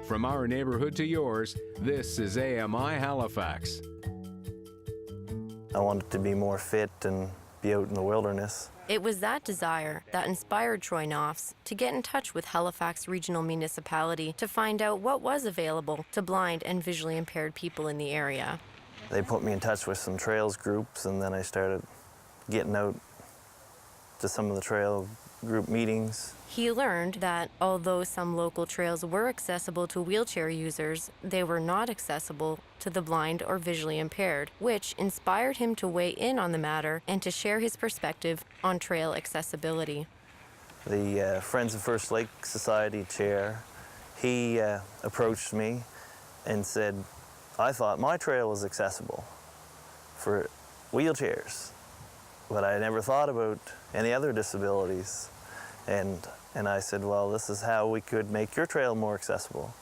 From our neighborhood to yours, this is AMI Halifax. I wanted to be more fit and be out in the wilderness. It was that desire that inspired Troy Knopfs to get in touch with Halifax Regional Municipality to find out what was available to blind and visually impaired people in the area. They put me in touch with some trails groups, and then I started getting out to some of the trail group meetings. He learned that although some local trails were accessible to wheelchair users, they were not accessible to the blind or visually impaired, which inspired him to weigh in on the matter and to share his perspective on trail accessibility. The Friends of First Lake Society chair, he approached me and said, I thought my trail was accessible for wheelchairs, but I never thought about any other disabilities. And I said, well, this is how we could make your trail more accessible.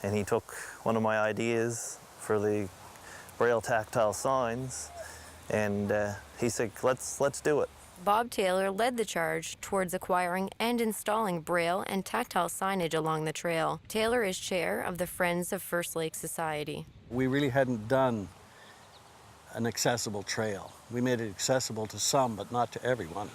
And he took one of my ideas for the Braille tactile signs, and he said, let's do it. Bob Taylor led the charge towards acquiring and installing Braille and tactile signage along the trail. Taylor is chair of the Friends of First Lake Society. We really hadn't done an accessible trail. We made it accessible to some, but not to everyone.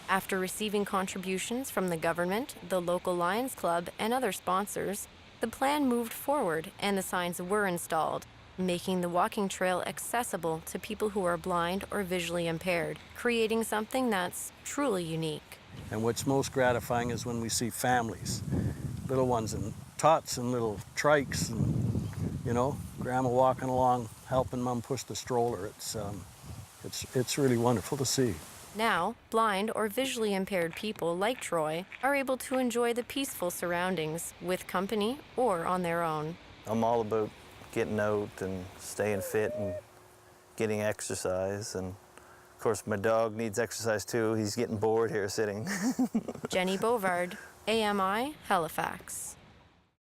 After receiving contributions from the government, the local Lions Club, and other sponsors, the plan moved forward and the signs were installed, making the walking trail accessible to people who are blind or visually impaired, creating something that's truly unique. And what's most gratifying is when we see families, little ones in tots and little trikes, and you know, grandma walking along, helping mom push the stroller. It's really wonderful to see. Now, blind or visually impaired people like Troy are able to enjoy the peaceful surroundings with company or on their own. I'm all about getting out and staying fit and getting exercise. And of course, my dog needs exercise too. He's getting bored here sitting. Jennie Bovard, AMI, Halifax.